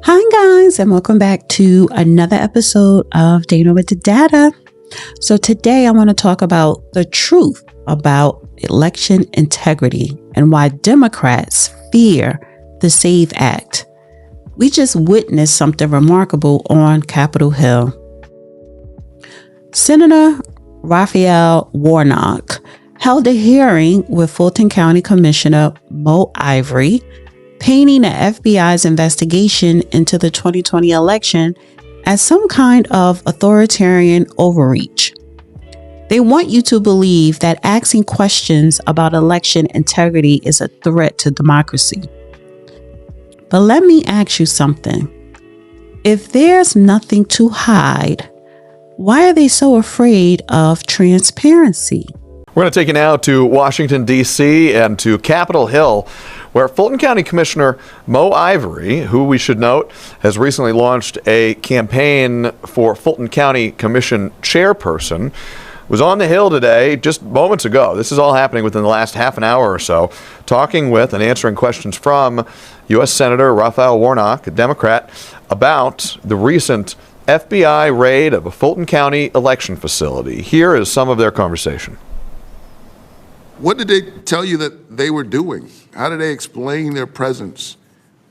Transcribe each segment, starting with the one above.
Hi guys, and welcome back to another episode of Dana with the Data. So today I want to talk about the truth about election integrity and why Democrats fear the SAVE Act. We just witnessed something remarkable on Capitol Hill. Senator Raphael Warnock held a hearing with Fulton County Commissioner Ivory, painting the FBI's investigation into the 2020 election as some kind of authoritarian overreach. They want you to believe that asking questions about election integrity is a threat to democracy. But let me ask you something. If there's nothing to hide, why are they so afraid of transparency? We're going to take you now to Washington, D.C. and to Capitol Hill, where Fulton County Commissioner Ivory, who we should note has recently launched a campaign for Fulton County Commission chairperson, was on the Hill today just moments ago. This is all happening within the last half an hour or so, talking with and answering questions from U.S. Senator Raphael Warnock, a Democrat, about the recent FBI raid of a Fulton County election facility. Here is some of their conversation. What did they tell you that they were doing? How did they explain their presence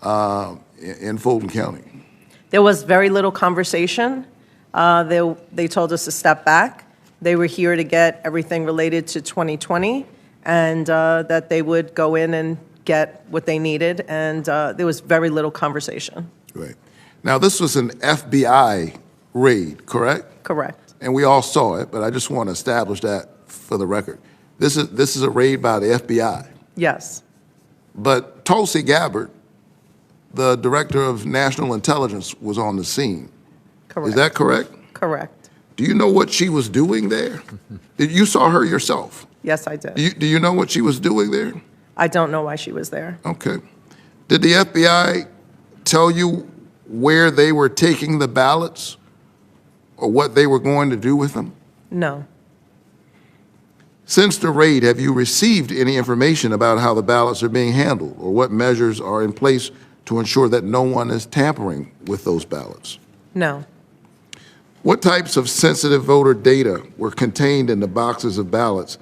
in Fulton County? There was very little conversation. They told us to step back. They were here to get everything related to 2020 and that they would go in and get what they needed. And there was very little conversation. Right. Now, this was an FBI raid, correct? Correct. And we all saw it, but I just want to establish that for the record. This is a raid by the FBI. Yes. But Tulsi Gabbard, the director of national intelligence, was on the scene. Correct. Is that correct? Correct. Do you know what she was doing there? You saw her yourself. Yes, I did. Do you know what she was doing there? I don't know why she was there. Okay. Did the FBI tell you where they were taking the ballots or what they were going to do with them? No. Since the raid, have you received any information about how the ballots are being handled or what measures are in place to ensure that no one is tampering with those ballots? No. What types of sensitive voter data were contained in the boxes of ballots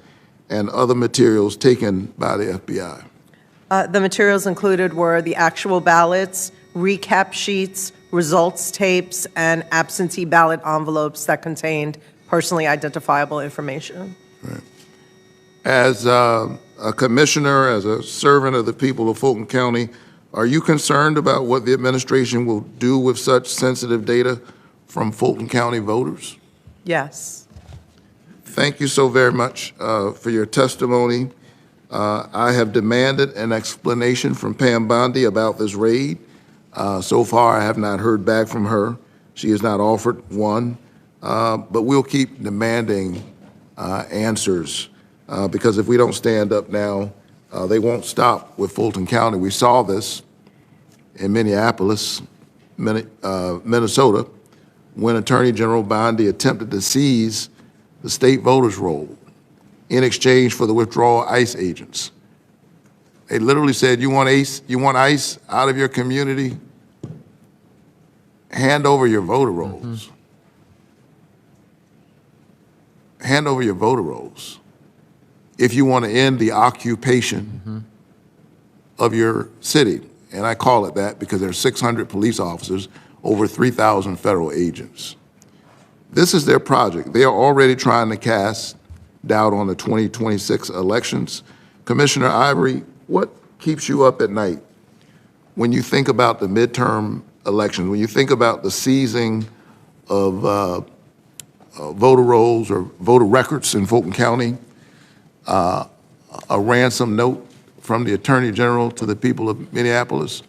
and other materials taken by the FBI? The materials included were the actual ballots, recap sheets, results tapes, and absentee ballot envelopes that contained personally identifiable information. Right. As a commissioner, as a servant of the people of Fulton County, are you concerned about what the administration will do with such sensitive data from Fulton County voters? Yes. Thank you so very much for your testimony. I have demanded an explanation from Pam Bondi about this raid. So far, I have not heard back from her. She has not offered one, but we'll keep demanding answers because if we don't stand up now, they won't stop with Fulton County. We saw this in Minneapolis, Minnesota, when Attorney General Bondi attempted to seize the state voters' roll in exchange for the withdrawal of ICE agents. They literally said, you want ICE out of your community? Hand over your voter rolls. Hand over your voter rolls if you want to end the occupation of your city. And I call it that because there are 600 police officers, over 3,000 federal agents. This is their project. They are already trying to cast doubt on the 2026 elections. Commissioner Ivory, what keeps you up at night when you think about the midterm elections, when you think about the seizing of voter rolls or voter records in Fulton County, a ransom note from the Attorney General to the people of Minneapolis?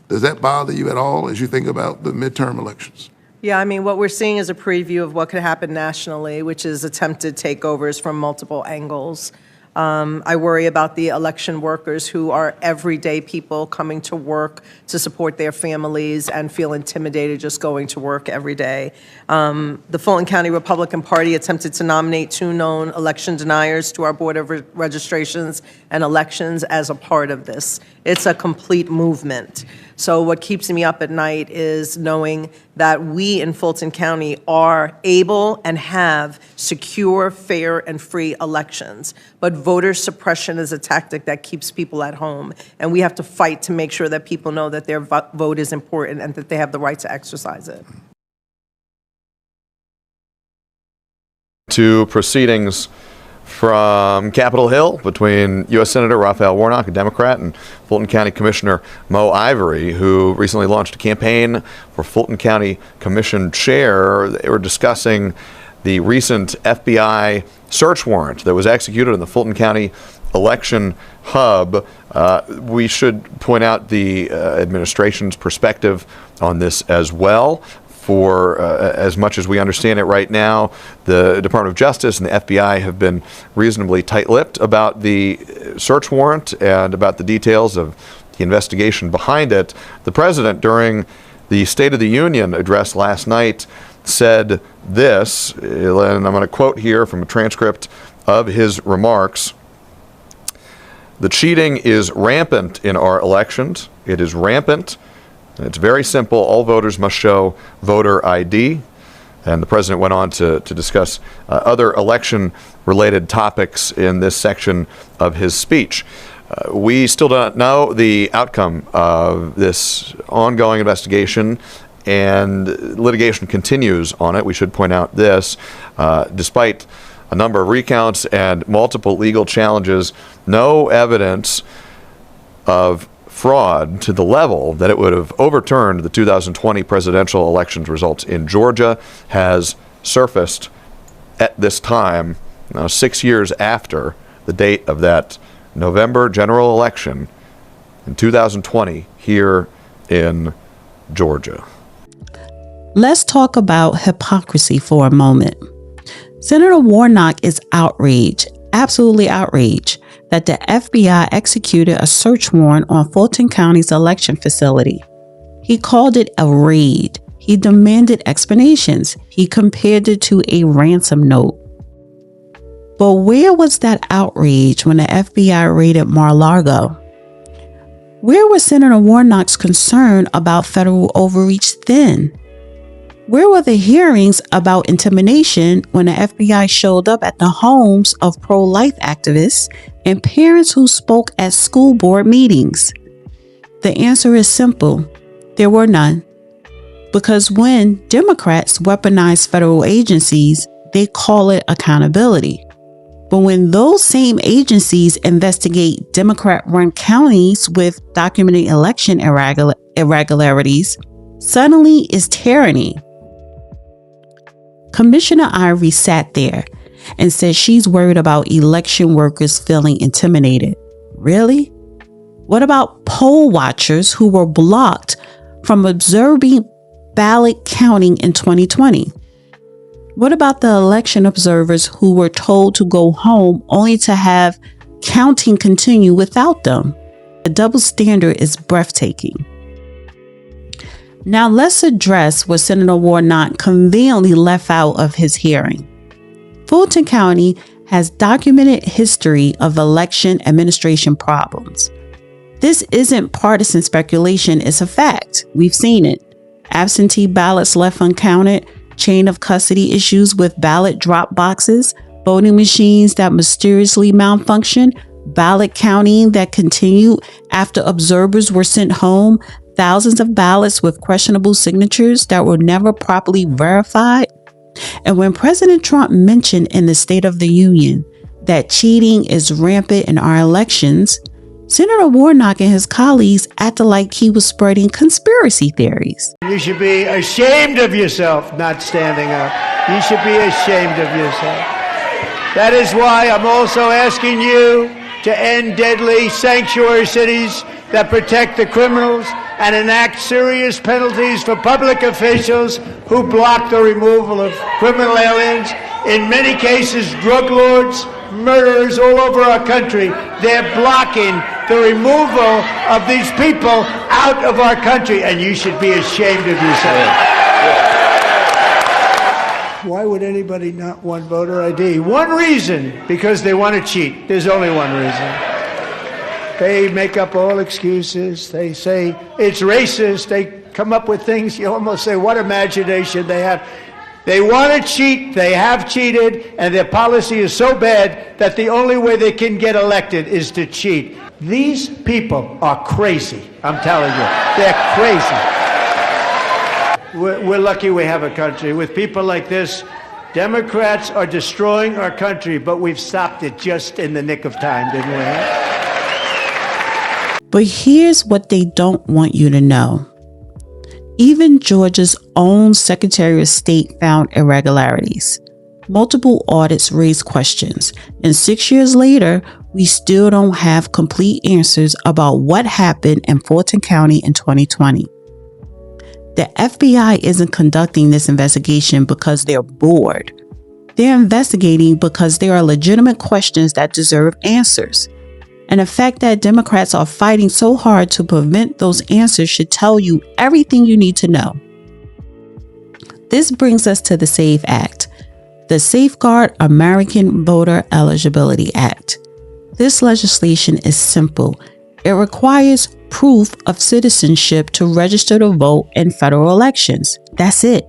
Does that bother you at all as you think about the midterm elections? Yeah, I mean, what we're seeing is a preview of what could happen nationally, which is attempted takeovers from multiple angles. I worry about the election workers who are everyday people coming to work to support their families and feel intimidated just going to work every day. The Fulton County Republican Party attempted to nominate 2 known election deniers to our Board of Registrations and Elections as a part of this. It's a complete movement. So what keeps me up at night is knowing that we in Fulton County are able and have secure, fair, and free elections. But voter suppression is a tactic that keeps people at home. And we have to fight to make sure that people know that their vote is important and that they have the right to exercise it. To proceedings from Capitol Hill between U.S. Senator Raphael Warnock, a Democrat, and Fulton County Commissioner Mo Ivory, who recently launched a campaign for Fulton County Commission chair. They were discussing the recent FBI search warrant that was executed in the Fulton County election hub. We should point out the administration's perspective on this as well. For as much as we understand it right now, the Department of Justice and the FBI have been reasonably tight-lipped about the search warrant and about the details of the investigation behind it. The president, during the State of the Union address last night, said this, and I'm going to quote here from a transcript of his remarks. "The cheating is rampant in our elections. It is rampant. It's very simple. All voters must show voter ID." And the president went on to discuss other election-related topics in this section of his speech. We still don't know the outcome of this ongoing investigation, and litigation continues on it. We should point out this. Despite a number of recounts and multiple legal challenges, no evidence of fraud to the level that it would have overturned the 2020 presidential elections results in Georgia has surfaced at this time, now 6 years after the date of that November general election in 2020 here in Georgia. Let's talk about hypocrisy for a moment. Senator Warnock is outraged, absolutely outraged, that the FBI executed a search warrant on Fulton County's election facility. He called it a raid. He demanded explanations. He compared it to a ransom note. But where was that outrage when the FBI raided Mar-a-Lago? Where was Senator Warnock's concern about federal overreach then? Where were the hearings about intimidation when the FBI showed up at the homes of pro-life activists and parents who spoke at school board meetings? The answer is simple. There were none. Because when Democrats weaponize federal agencies, they call it accountability. But when those same agencies investigate Democrat-run counties with documented election irregularities, suddenly it's tyranny. Commissioner Ivory sat there and said she's worried about election workers feeling intimidated. Really? What about poll watchers who were blocked from observing ballot counting in 2020? What about the election observers who were told to go home only to have counting continue without them? The double standard is breathtaking. Now let's address what Senator Warnock conveniently left out of his hearing. Fulton County has documented history of election administration problems. This isn't partisan speculation, it's a fact. We've seen it. Absentee ballots left uncounted, chain of custody issues with ballot drop boxes, voting machines that mysteriously malfunctioned, ballot counting that continued after observers were sent home, thousands of ballots with questionable signatures that were never properly verified. And when President Trump mentioned in the State of the Union that cheating is rampant in our elections, Senator Warnock and his colleagues acted like he was spreading conspiracy theories. You should be ashamed of yourself not standing up. You should be ashamed of yourself. That is why I'm also asking you to end deadly sanctuary cities that protect the criminals and enact serious penalties for public officials who block the removal of criminal aliens. In many cases, drug lords, murderers all over our country, they're blocking the removal of these people out of our country, and you should be ashamed of yourself. Why would anybody not want voter ID? One reason, because they want to cheat. There's only one reason. They make up all excuses. They say it's racist. They come up with things you almost say, what imagination they have. They want to cheat. They have cheated. And their policy is so bad that the only way they can get elected is to cheat. These people are crazy. I'm telling you. They're crazy. We're lucky we have a country. With people like this, Democrats are destroying our country, but we've stopped it just in the nick of time, didn't we? But here's what they don't want you to know. Even Georgia's own Secretary of State found irregularities. Multiple audits raised questions, and 6 years later, we still don't have complete answers about what happened in Fulton County in 2020. The FBI isn't conducting this investigation because they're bored. They're investigating because there are legitimate questions that deserve answers. And the fact that Democrats are fighting so hard to prevent those answers should tell you everything you need to know. This brings us to the SAVE Act, the Safeguard American Voter Eligibility Act. This legislation is simple. It requires proof of citizenship to register to vote in federal elections. That's it.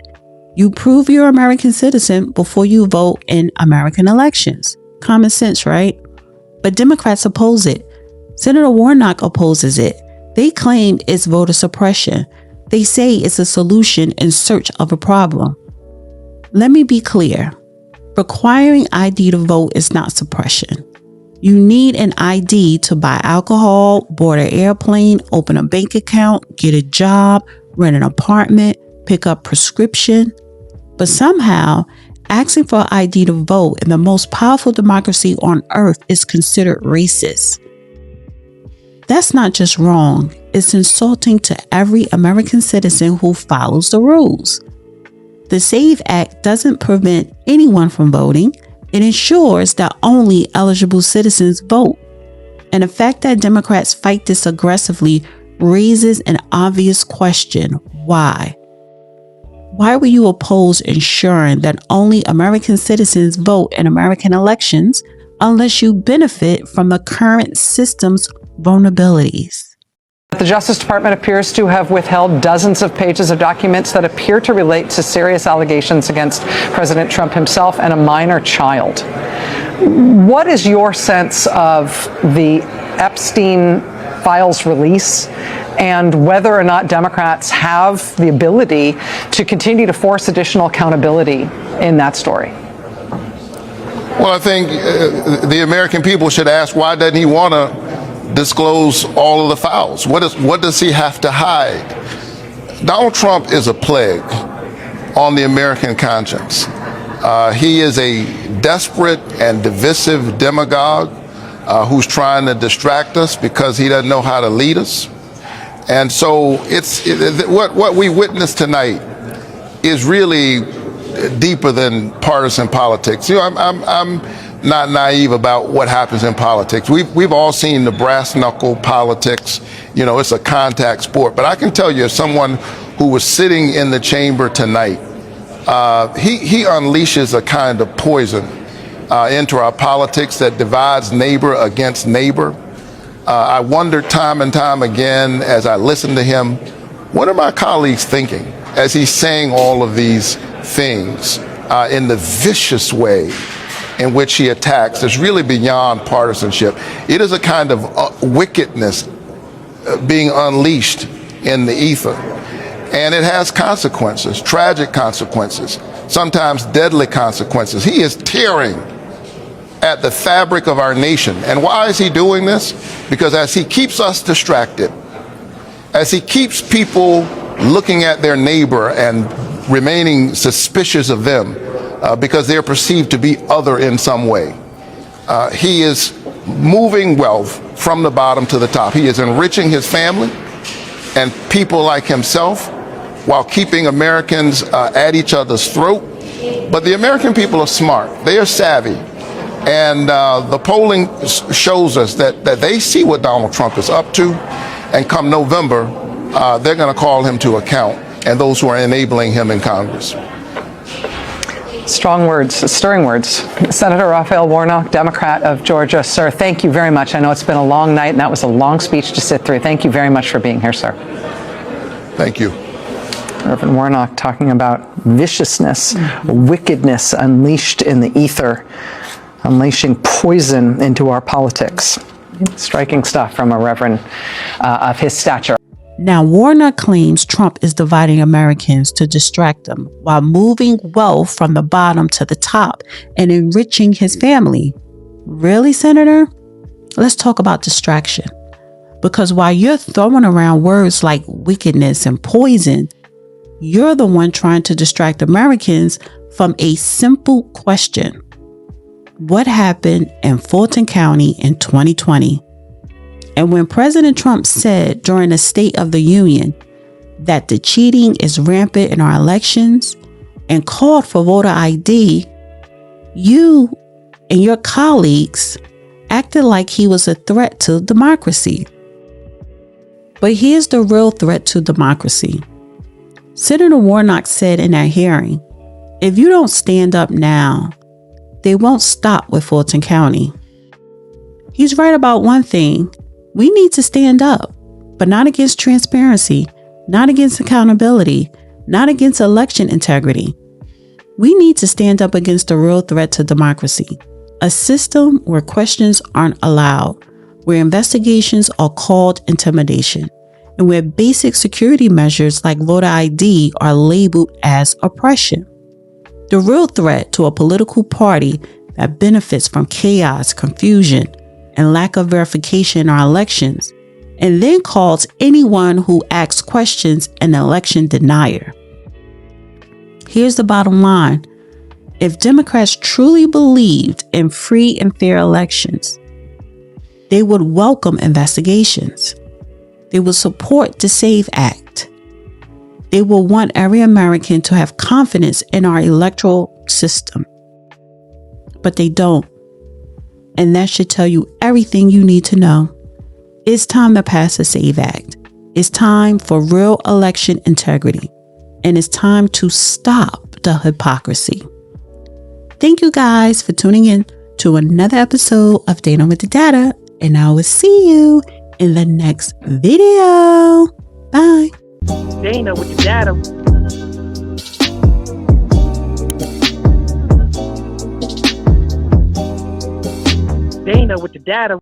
You prove you're an American citizen before you vote in American elections. Common sense, right? But Democrats oppose it. Senator Warnock opposes it. They claim it's voter suppression. They say it's a solution in search of a problem. Let me be clear. Requiring ID to vote is not suppression. You need an ID to buy alcohol, board an airplane, open a bank account, get a job, rent an apartment, pick up prescription. But somehow, asking for ID to vote in the most powerful democracy on earth is considered racist. That's not just wrong, it's insulting to every American citizen who follows the rules. The SAVE Act doesn't prevent anyone from voting. It ensures that only eligible citizens vote. And the fact that Democrats fight this aggressively raises an obvious question. Why? Why will you oppose ensuring that only American citizens vote in American elections unless you benefit from the current system's vulnerabilities? The Justice Department appears to have withheld dozens of pages of documents that appear to relate to serious allegations against President Trump himself and a minor child. What is your sense of the Epstein files release and whether or not Democrats have the ability to continue to force additional accountability in that story? Well, I think the American people should ask, why doesn't he want to disclose all of the files? What does he have to hide? Donald Trump is a plague on the American conscience. He is a desperate and divisive demagogue who's trying to distract us because he doesn't know how to lead us. And so what we witnessed tonight is really deeper than partisan politics. You know, I'm not naive about what happens in politics. We've all seen the brass knuckle politics. You know, it's a contact sport. But I can tell you, as someone who was sitting in the chamber tonight, he unleashes a kind of poison into our politics that divides neighbor against neighbor. I wondered time and time again as I listened to him, what are my colleagues thinking as he's saying all of these things in the vicious way in which he attacks? It's really beyond partisanship. It is a kind of wickedness being unleashed in the ether. And it has consequences, tragic consequences, sometimes deadly consequences. He is tearing at the fabric of our nation. And why is he doing this? Because as he keeps us distracted, as he keeps people looking at their neighbor and remaining suspicious of them because they're perceived to be other in some way, he is moving wealth from the bottom to the top. He is enriching his family and people like himself while keeping Americans at each other's throat. But the American people are smart. They are savvy. And the polling shows us that they see what Donald Trump is up to. And come November, they're going to call him to account, and those who are enabling him in Congress. Strong words, stirring words. Senator Raphael Warnock, Democrat of Georgia. Sir, thank you very much. I know it's been a long night, and that was a long speech to sit through. Thank you very much for being here, sir. Thank you. Reverend Warnock talking about viciousness, wickedness unleashed in the ether, unleashing poison into our politics. Striking stuff from a reverend of his stature. Now, Warnock claims Trump is dividing Americans to distract them while moving wealth from the bottom to the top and enriching his family. Really, Senator? Let's talk about distraction. Because while you're throwing around words like wickedness and poison, you're the one trying to distract Americans from a simple question. What happened in Fulton County in 2020? And when President Trump said during the State of the Union that the cheating is rampant in our elections and called for voter ID, you and your colleagues acted like he was a threat to democracy. But here's the real threat to democracy. Senator Warnock said in that hearing, if you don't stand up now, they won't stop with Fulton County. He's right about one thing. We need to stand up, but not against transparency, not against accountability, not against election integrity. We need to stand up against the real threat to democracy, a system where questions aren't allowed, where investigations are called intimidation, and where basic security measures like voter ID are labeled as oppression. The real threat to a political party that benefits from chaos, confusion, and lack of verification in our elections, and then calls anyone who asks questions an election denier. Here's the bottom line. If Democrats truly believed in free and fair elections, they would welcome investigations. They would support the SAVE Act. They will want every American to have confidence in our electoral system. But they don't. And that should tell you everything you need to know. It's time to pass the SAVE Act. It's time for real election integrity. And it's time to stop the hypocrisy. Thank you guys for tuning in to another episode of Dana with the Data. And I will see you in the next video. Bye. Dana with the Data. Dana with the Data.